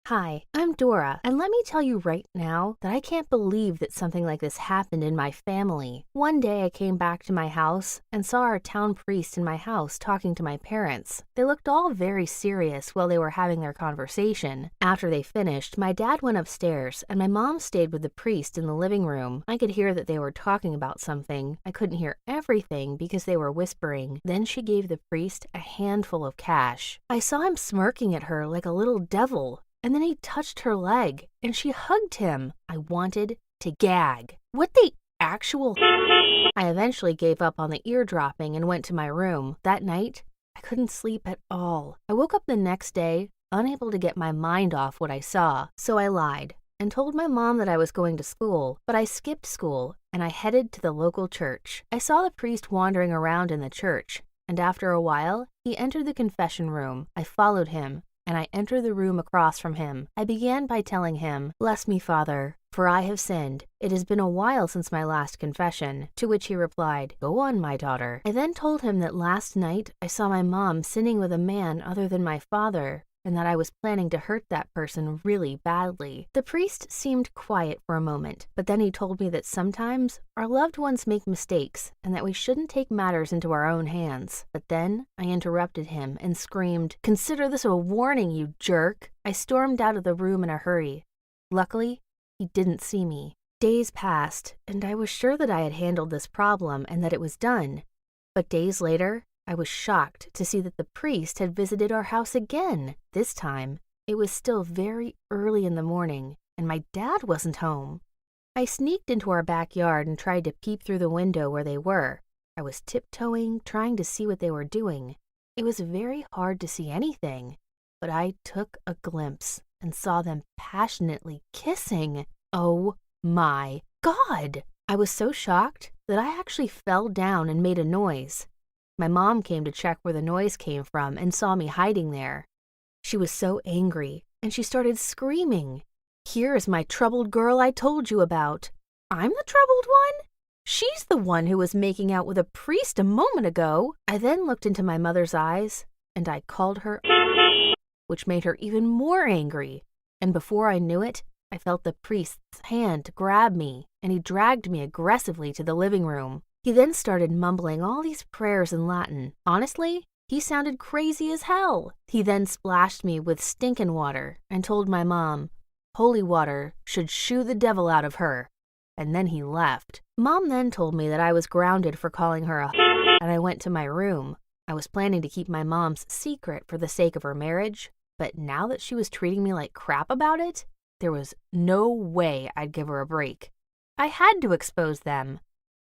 Hi, I'm Dora, and let me tell you right now that I can't believe that something like this happened in my family. One day I came back to my house and saw our town priest in my house talking to my parents. They looked all very serious while they were having their conversation. After they finished, my dad went upstairs and my mom stayed with the priest in the living room. I could hear that they were talking about something. I couldn't hear everything because they were whispering. Then she gave the priest a handful of cash. I saw him smirking at her like a little devil. And then he touched her leg, and she hugged him. I wanted to gag. What the actual... I eventually gave up on the eardropping and went to my room. That night, I couldn't sleep at all. I woke up the next day, unable to get my mind off what I saw. So I lied and told my mom that I was going to school, but I skipped school, and I headed to the local church. I saw the priest wandering around in the church, and after a while, he entered the confession room. I followed him, and I entered the room across from him. I began by telling him, "Bless me, Father, for I have sinned. It has been a while since my last confession." To which he replied, "Go on, my daughter." I then told him that last night I saw my mom sinning with a man other than my father, and that I was planning to hurt that person really badly. The priest seemed quiet for a moment, but then he told me that sometimes our loved ones make mistakes and that we shouldn't take matters into our own hands. But then I interrupted him and screamed, "Consider this a warning, you jerk!" I stormed out of the room in a hurry. Luckily, he didn't see me. Days passed, and I was sure that I had handled this problem and that it was done. But days later, I was shocked to see that the priest had visited our house again. This time, it was still very early in the morning, and my dad wasn't home. I sneaked into our backyard and tried to peep through the window where they were. I was tiptoeing, trying to see what they were doing. It was very hard to see anything, but I took a glimpse and saw them passionately kissing. Oh my God! I was so shocked that I actually fell down and made a noise. My mom came to check where the noise came from and saw me hiding there. She was so angry, and she started screaming, "Here is my troubled girl I told you about." I'm the troubled one? She's the one who was making out with a priest a moment ago. I then looked into my mother's eyes, and I called her, which made her even more angry. And before I knew it, I felt the priest's hand grab me, and he dragged me aggressively to the living room. He then started mumbling all these prayers in Latin. Honestly, he sounded crazy as hell. He then splashed me with stinking water and told my mom, "Holy water should shoo the devil out of her." And then he left. Mom then told me that I was grounded for calling her a and I went to my room. I was planning to keep my mom's secret for the sake of her marriage, but now that she was treating me like crap about it, there was no way I'd give her a break. I had to expose them.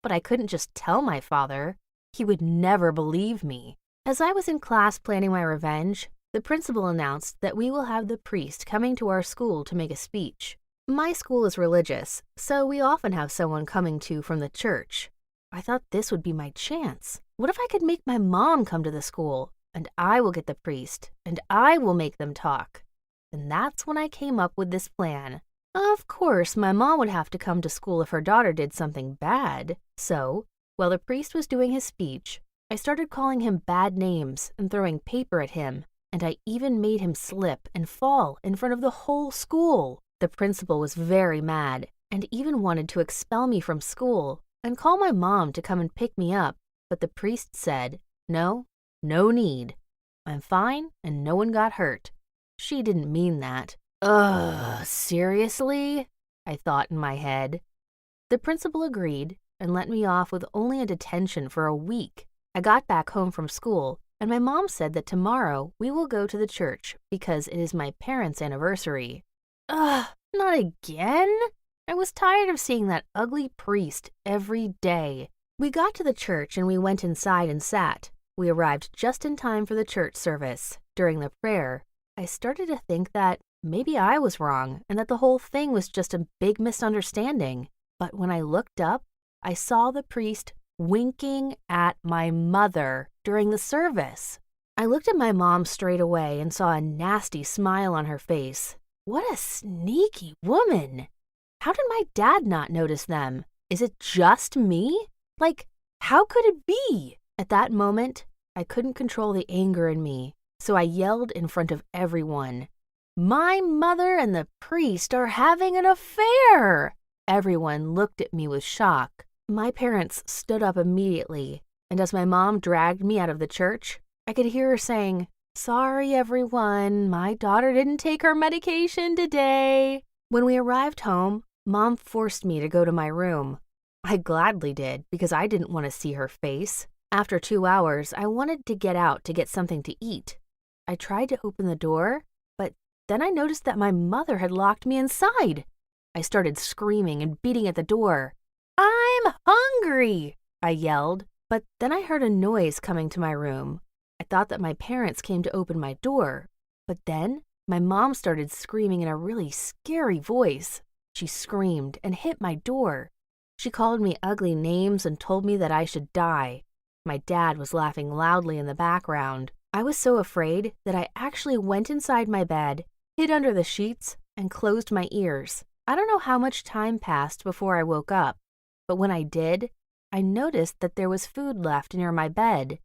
But I couldn't just tell my father. He would never believe me. As I was in class planning my revenge, the principal announced that we will have the priest coming to our school to make a speech. My school is religious, so we often have someone coming to from the church. I thought this would be my chance. What if I could make my mom come to the school, and I will get the priest, and I will make them talk? And that's when I came up with this plan. Of course, my mom would have to come to school if her daughter did something bad. So, while the priest was doing his speech, I started calling him bad names and throwing paper at him, and I even made him slip and fall in front of the whole school. The principal was very mad and even wanted to expel me from school and call my mom to come and pick me up, but the priest said, "No, no need. I'm fine and no one got hurt." She didn't mean that. Ugh, seriously? I thought in my head. The principal agreed and let me off with only a detention for a week. I got back home from school, and my mom said that tomorrow we will go to the church because it is my parents' anniversary. Ugh, not again? I was tired of seeing that ugly priest every day. We got to the church and we went inside and sat. We arrived just in time for the church service. During the prayer, I started to think that maybe I was wrong and that the whole thing was just a big misunderstanding. But when I looked up, I saw the priest winking at my mother during the service. I looked at my mom straight away and saw a nasty smile on her face. What a sneaky woman! How did my dad not notice them? Is it just me? Like, how could it be? At that moment, I couldn't control the anger in me, so I yelled in front of everyone, My mother and the priest are having an affair! Everyone looked at me with shock. My parents stood up immediately, and as my mom dragged me out of the church, I could hear her saying, "Sorry, everyone, my daughter didn't take her medication today." When we arrived home, Mom forced me to go to my room. I gladly did because I didn't want to see her face. After 2 hours, I wanted to get out to get something to eat. I tried to open the door, but then I noticed that my mother had locked me inside. I started screaming and beating at the door. "I'm hungry!" I yelled, but then I heard a noise coming to my room. I thought that my parents came to open my door, but then my mom started screaming in a really scary voice. She screamed and hit my door. She called me ugly names and told me that I should die. My dad was laughing loudly in the background. I was so afraid that I actually went inside my bed, hid under the sheets, and closed my ears. I don't know how much time passed before I woke up, but when I did, I noticed that there was food left near my bed.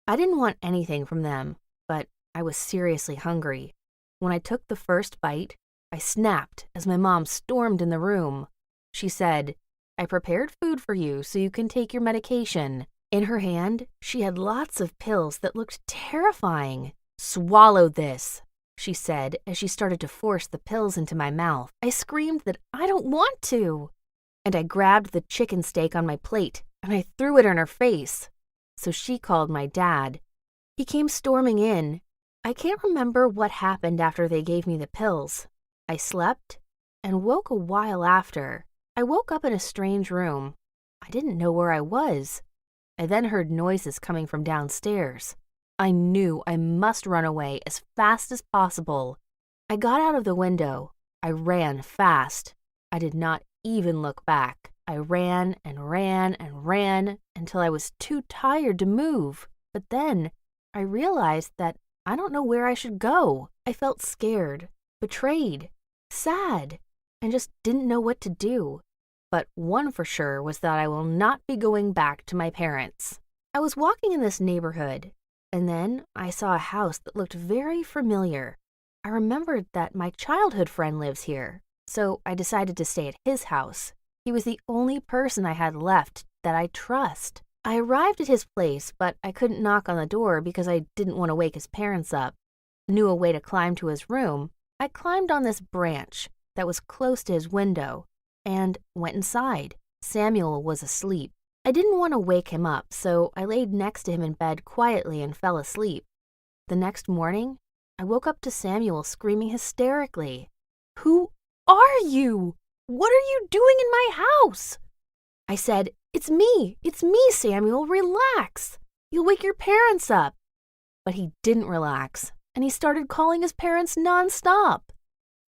I didn't want anything from them, but I was seriously hungry. When I took the first bite, I snapped as my mom stormed in the room. She said, "I prepared food for you so you can take your medication." In her hand, she had lots of pills that looked terrifying. "Swallow this," she said as she started to force the pills into my mouth. I screamed that I don't want to. And I grabbed the chicken steak on my plate and I threw it in her face. So she called my dad. He came storming in. I can't remember what happened after they gave me the pills. I slept and woke a while after. I woke up in a strange room. I didn't know where I was. I then heard noises coming from downstairs. I knew I must run away as fast as possible. I got out of the window. I ran fast. I did not even look back. I ran and ran and ran until I was too tired to move. But then I realized that I don't know where I should go. I felt scared, betrayed, sad, and just didn't know what to do. But one for sure was that I will not be going back to my parents. I was walking in this neighborhood, and then I saw a house that looked very familiar. I remembered that my childhood friend lives here, so I decided to stay at his house. He was the only person I had left that I trust. I arrived at his place, but I couldn't knock on the door because I didn't want to wake his parents up. Knew a way to climb to his room. I climbed on this branch that was close to his window and went inside. Samuel was asleep. I didn't want to wake him up, so I laid next to him in bed quietly and fell asleep. The next morning, I woke up to Samuel screaming hysterically. "Who are you? What are you doing in my house?" I said, It's me, Samuel, relax. You'll wake your parents up." But he didn't relax, and he started calling his parents nonstop.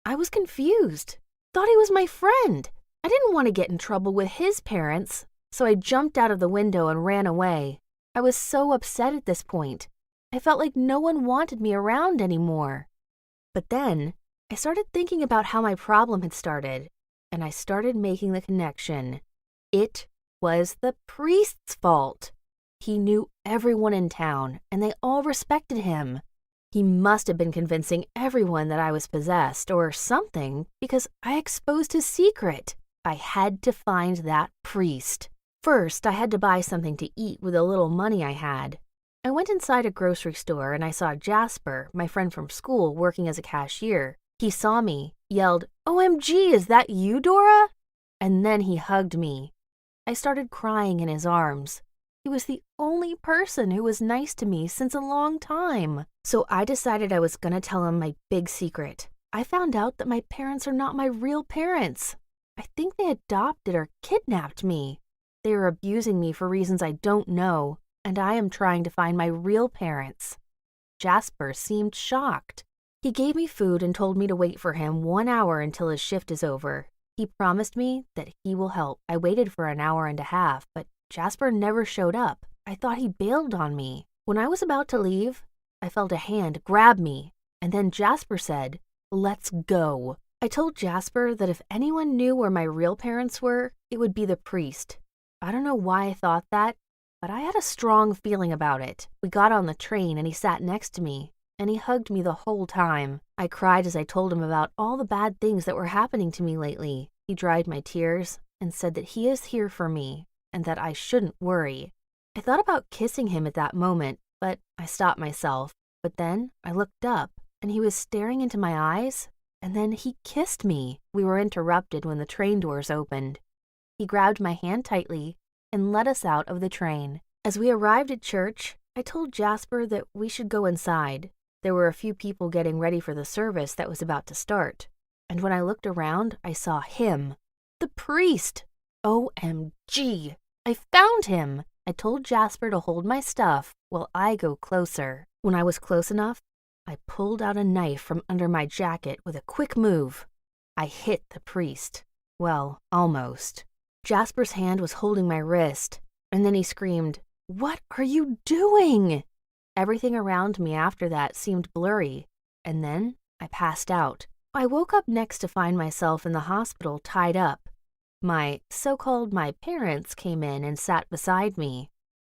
I was confused, thought he was my friend. I didn't want to get in trouble with his parents, so I jumped out of the window and ran away. I was so upset at this point. I felt like no one wanted me around anymore. But then, I started thinking about how my problem had started, and I started making the connection. It was the priest's fault. He knew everyone in town, and they all respected him. He must have been convincing everyone that I was possessed or something because I exposed his secret. I had to find that priest. First, I had to buy something to eat with the little money I had. I went inside a grocery store and I saw Jasper, my friend from school, working as a cashier. He saw me, yelled, "OMG, is that you, Dora?" And then he hugged me. I started crying in his arms. He was the only person who was nice to me since a long time. So I decided I was going to tell him my big secret. I found out that my parents are not my real parents. I think they adopted or kidnapped me. They are abusing me for reasons I don't know, and I am trying to find my real parents. Jasper seemed shocked. He gave me food and told me to wait for him 1 hour until his shift is over. He promised me that he will help. I waited for an hour and a half, but Jasper never showed up. I thought he bailed on me. When I was about to leave, I felt a hand grab me, and then Jasper said, "Let's go." I told Jasper that if anyone knew where my real parents were, it would be the priest. I don't know why I thought that, but I had a strong feeling about it. We got on the train and he sat next to me, and he hugged me the whole time. I cried as I told him about all the bad things that were happening to me lately. He dried my tears and said that he is here for me and that I shouldn't worry. I thought about kissing him at that moment, but I stopped myself. But then I looked up, and he was staring into my eyes, and then he kissed me. We were interrupted when the train doors opened. He grabbed my hand tightly and led us out of the train. As we arrived at church, I told Jasper that we should go inside. There were a few people getting ready for the service that was about to start. And when I looked around, I saw him. The priest! OMG! I found him! I told Jasper to hold my stuff while I go closer. When I was close enough, I pulled out a knife from under my jacket with a quick move. I hit the priest. Well, almost. Jasper's hand was holding my wrist, and then he screamed, "What are you doing?" Everything around me after that seemed blurry, and then I passed out. I woke up next to find myself in the hospital tied up. My parents came in and sat beside me.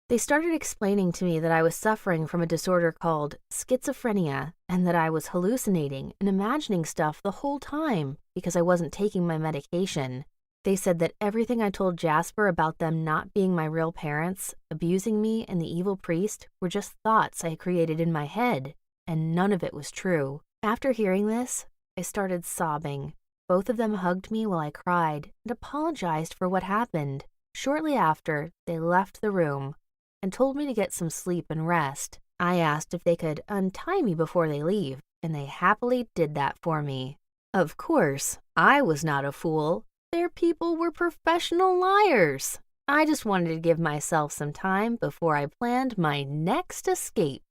They started explaining to me that I was suffering from a disorder called schizophrenia and that I was hallucinating and imagining stuff the whole time because I wasn't taking my medication. They said that everything I told Jasper about them not being my real parents, abusing me, and the evil priest were just thoughts I created in my head, and none of it was true. After hearing this, I started sobbing. Both of them hugged me while I cried and apologized for what happened. Shortly after, they left the room and told me to get some sleep and rest. I asked if they could untie me before they leave, and they happily did that for me. Of course, I was not a fool. Their people were professional liars. I just wanted to give myself some time before I planned my next escape.